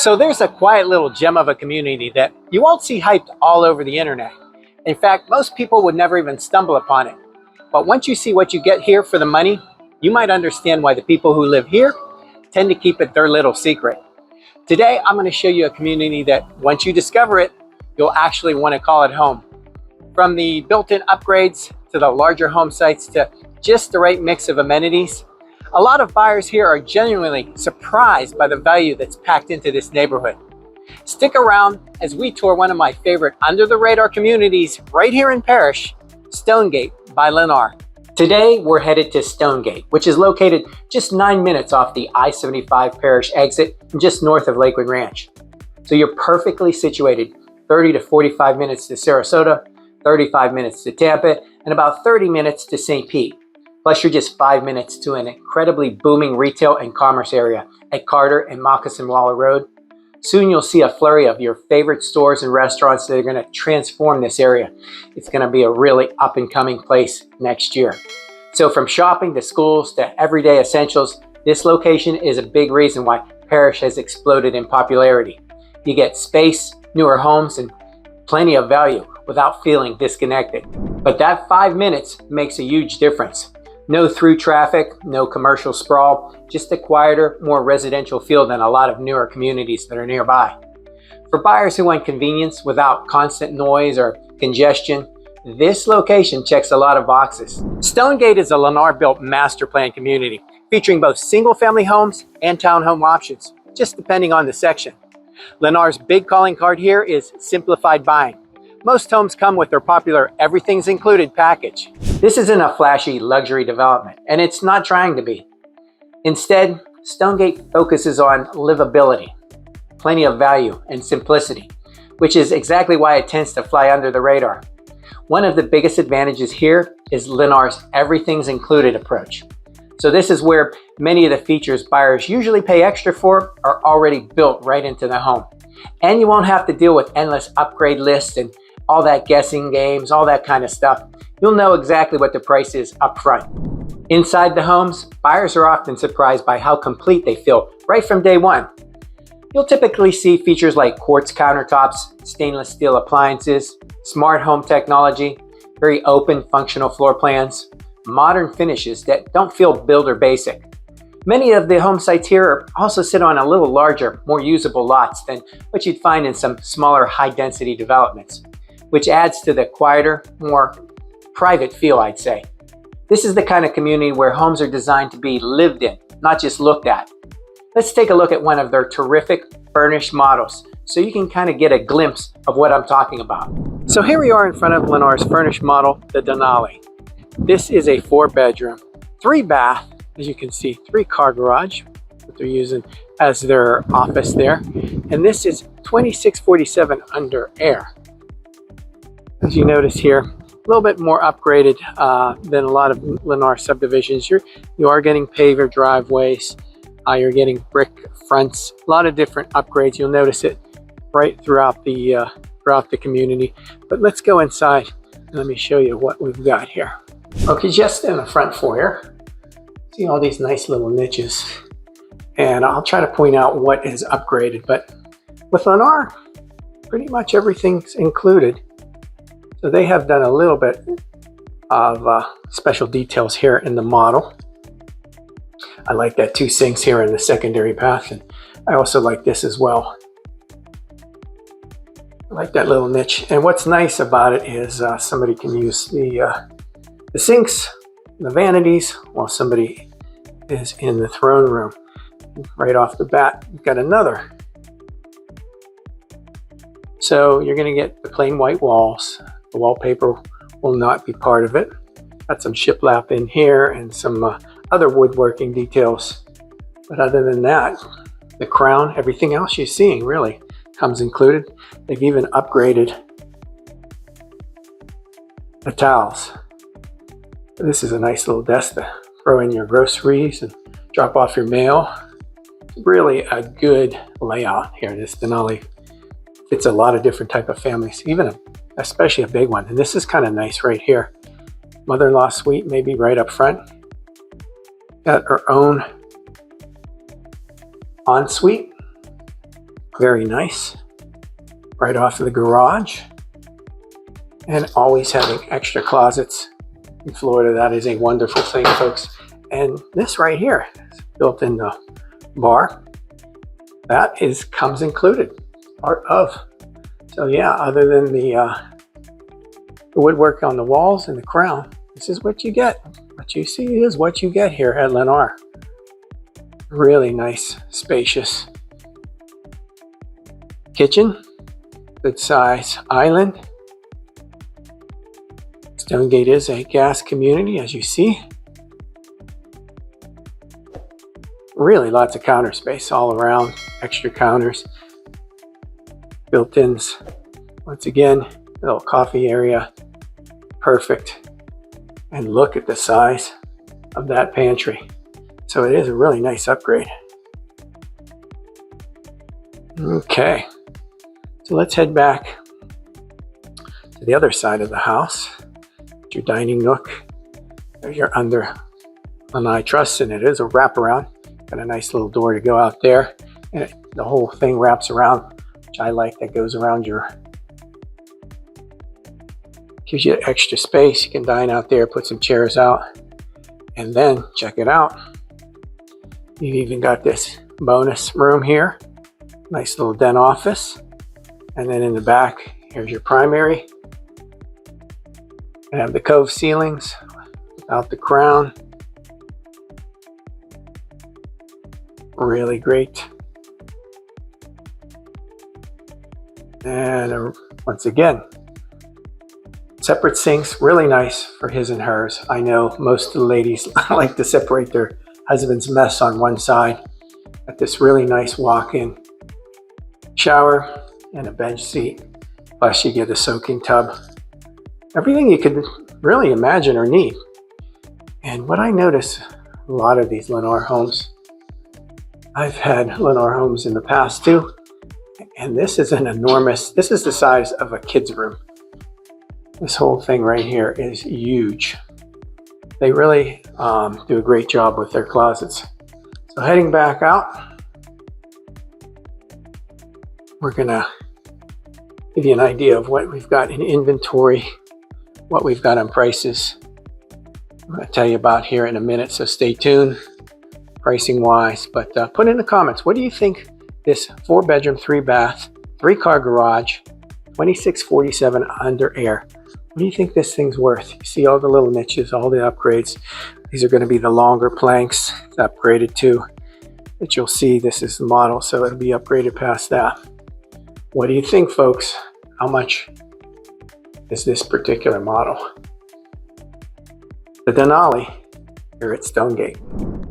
So there's a quiet little gem of a community that you won't see hyped all over the internet. In fact, most people would never even stumble upon it. But once you see what you get here for the money, you might understand why the people who live here tend to keep it their little secret. Today, I'm going to show you a community that once you discover it, you'll actually want to call it home. From the built-in upgrades to the larger home sites to just the right mix of amenities, a lot of buyers here are genuinely surprised by the value that's packed into this neighborhood. Stick around as we tour one of my favorite under-the-radar communities right here in Parrish, Stonegate by Lennar. Today, we're headed to Stonegate, which is located just 9 minutes off the I-75 Parrish exit and just north of Lakewood Ranch. So you're perfectly situated, 30 to 45 minutes to Sarasota, 35 minutes to Tampa, and about 30 minutes to St. Pete. Plus, you're just 5 minutes to an incredibly booming retail and commerce area at Carter and Moccasin Waller Road. Soon you'll see a flurry of your favorite stores and restaurants that are going to transform this area. It's going to be a really up-and-coming place next year. So from shopping to schools to everyday essentials, this location is a big reason why Parrish has exploded in popularity. You get space, newer homes, and plenty of value without feeling disconnected. But that 5 minutes makes a huge difference. No through traffic, no commercial sprawl, just a quieter, more residential feel than a lot of newer communities that are nearby. For buyers who want convenience without constant noise or congestion, this location checks a lot of boxes. Stonegate is a Lennar-built master plan community featuring both single-family homes and townhome options, just depending on the section. Lennar's big calling card here is simplified buying. Most homes come with their popular everything's included package. This isn't a flashy luxury development, and it's not trying to be. Instead, Stonegate focuses on livability, plenty of value, and simplicity, which is exactly why it tends to fly under the radar. One of the biggest advantages here is Lennar's everything's included approach. So this is where many of the features buyers usually pay extra for are already built right into the home. And you won't have to deal with endless upgrade lists and all that guessing games, all that kind of stuff. You'll know exactly what the price is up front. Inside the homes, buyers are often surprised by how complete they feel right from day one. You'll typically see features like quartz countertops, stainless steel appliances, smart home technology, very open functional floor plans, modern finishes that don't feel builder basic. Many of the home sites here also sit on a little larger, more usable lots than what you'd find in some smaller high-density developments, which adds to the quieter, more private feel, I'd say. This is the kind of community where homes are designed to be lived in, not just looked at. Let's take a look at one of their terrific furnished models so you can kind of get a glimpse of what I'm talking about. So here we are in front of Lennar's furnished model, the Denali. This is a 4-bedroom, 3-bath, as you can see, 3-car garage that they're using as their office there. And this is 2647 under air. As you notice here, a little bit more upgraded than a lot of Lennar subdivisions. You are getting paver driveways, you're getting brick fronts, a lot of different upgrades. You'll notice it right throughout the community. But let's go inside and let me show you what we've got here. Okay, just in the front foyer, see all these nice little niches. And I'll try to point out what is upgraded, but with Lennar, pretty much everything's included. So they have done a little bit of special details here in the model. I like that 2 sinks here in the secondary bath, and I also like this as well. I like that little niche. And what's nice about it is somebody can use the sinks, the vanities, while somebody is in the throne room. Right off the bat, you've got another. So you're going to get the plain white walls. The wallpaper will not be part of it. Got some shiplap in here and some other woodworking details. But other than that, the crown, everything else you're seeing really comes included. They've even upgraded the towels. This is a nice little desk to throw in your groceries and drop off your mail. Really a good layout here. This Denali fits a lot of different type of families, especially a big one. And this is kind of nice right here. Mother-in-law suite maybe right up front. Got her own ensuite Very nice. Right off of the garage. And always having extra closets in Florida. That is a wonderful thing, folks. And this right here is built in the bar. That comes included, part of. So yeah, other than the woodwork on the walls and the crown, this is what you get. What you see is what you get here at Lennar. Really nice, spacious kitchen, good size island. Stonegate is a gas community, as you see. Really lots of counter space all around, extra counters, built-ins. Once again, little coffee area, perfect. And look at the size of that pantry. So it is a really nice upgrade. Okay, so let's head back to the other side of the house. Your dining nook. You're under Lanai Truss, and it is a wraparound. Got a nice little door to go out there, and the whole thing wraps around, which I like. That goes around gives you extra space. You can dine out there, put some chairs out, and then check it out. You've even got this bonus room here. Nice little den office. And then in the back, here's your primary. You have the cove ceilings without the crown. Really great. And once again, separate sinks, really nice for his and hers. I know most of the ladies like to separate their husband's mess on one side. Got this really nice walk-in shower and a bench seat. Plus you get a soaking tub. Everything you could really imagine or need. And what I notice, a lot of these Lennar homes, I've had Lennar homes in the past too, and this is this is the size of a kid's room. This whole thing right here is huge. They really do a great job with their closets. So heading back out, we're gonna give you an idea of what we've got in inventory, what we've got on prices. I'm going to tell you about here in a minute, so stay tuned pricing wise. But put in the comments, what do you think this 4-bedroom, 3-bath, 3-car garage, 2647 under air, what do you think this thing's worth? You see all the little niches, all the upgrades. These are going to be the longer planks. It's upgraded too. But you'll see this is the model, so it'll be upgraded past that. What do you think, folks? How much is this particular model? The Denali here at Stonegate.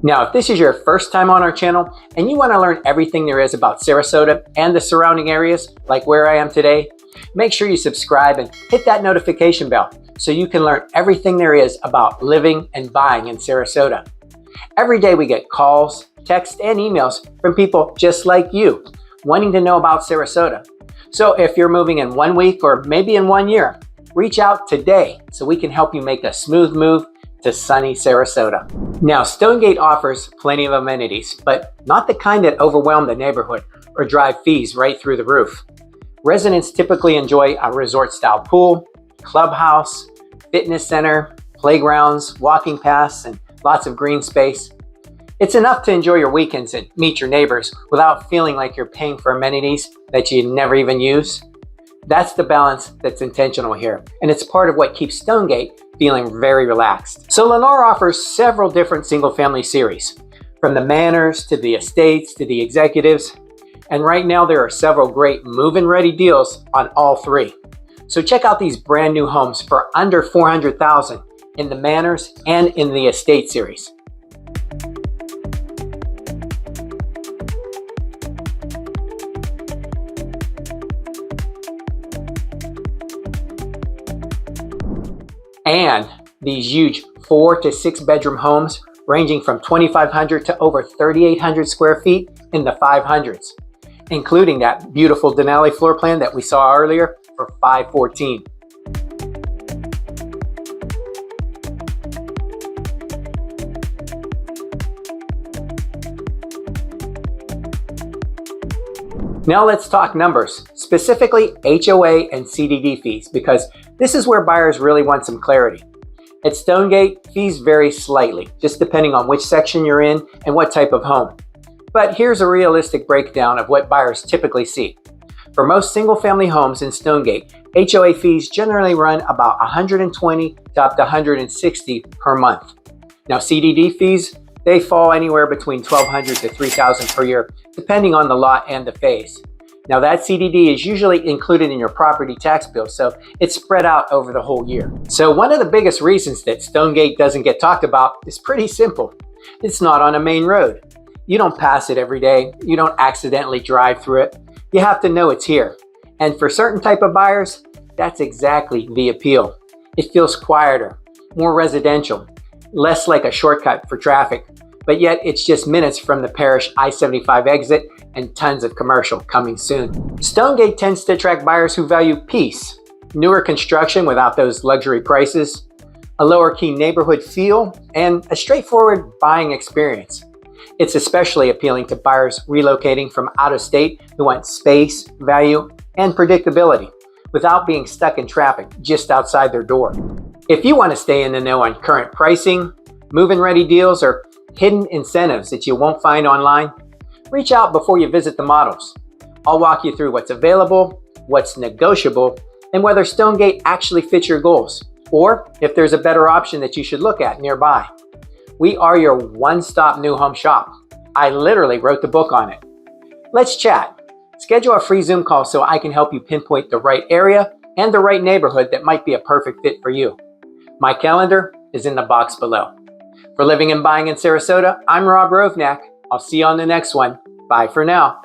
Now, if this is your first time on our channel and you want to learn everything there is about Sarasota and the surrounding areas, like where I am today, make sure you subscribe and hit that notification bell so you can learn everything there is about living and buying in Sarasota. Every day we get calls, texts, and emails from people just like you wanting to know about Sarasota. So if you're moving in 1 week or maybe in 1 year, reach out today so we can help you make a smooth move to sunny Sarasota. Now, Stonegate offers plenty of amenities, but not the kind that overwhelm the neighborhood or drive fees right through the roof. Residents typically enjoy a resort-style pool, clubhouse, fitness center, playgrounds, walking paths, and lots of green space. It's enough to enjoy your weekends and meet your neighbors without feeling like you're paying for amenities that you never even use. That's the balance that's intentional here, and it's part of what keeps Stonegate feeling very relaxed. So Lennar offers several different single-family series, from the manors to the estates to the executives, and right now there are several great move-in ready deals on all three. So check out these brand new homes for under $400,000 in the manors and in the estate series. And these huge 4 to 6 bedroom homes ranging from 2,500 to over 3,800 square feet in the 500s, including that beautiful Denali floor plan that we saw earlier for $514. Now let's talk numbers, specifically HOA and CDD fees, because this is where buyers really want some clarity. At Stonegate, fees vary slightly, just depending on which section you're in and what type of home. But here's a realistic breakdown of what buyers typically see. For most single-family homes in Stonegate, HOA fees generally run about $120 to up to $160 per month. Now CDD fees, they fall anywhere between $1,200 to $3,000 per year, depending on the lot and the phase. Now that CDD is usually included in your property tax bill, so it's spread out over the whole year. So one of the biggest reasons that Stonegate doesn't get talked about is pretty simple. It's not on a main road. You don't pass it every day. You don't accidentally drive through it. You have to know it's here. And for certain type of buyers, that's exactly the appeal. It feels quieter, more residential, less like a shortcut for traffic, but yet it's just minutes from the Parrish I-75 exit and tons of commercial coming soon. Stonegate tends to attract buyers who value peace, newer construction without those luxury prices, a lower key neighborhood feel, and a straightforward buying experience. It's especially appealing to buyers relocating from out of state who want space, value, and predictability without being stuck in traffic just outside their door. If you want to stay in the know on current pricing, move-in ready deals, or hidden incentives that you won't find online, reach out before you visit the models. I'll walk you through what's available, what's negotiable, and whether Stonegate actually fits your goals, or if there's a better option that you should look at nearby. We are your one-stop new home shop. I literally wrote the book on it. Let's chat. Schedule a free Zoom call so I can help you pinpoint the right area and the right neighborhood that might be a perfect fit for you. My calendar is in the box below. For Living and Buying in Sarasota, I'm Rob Rovnak. I'll see you on the next one. Bye for now.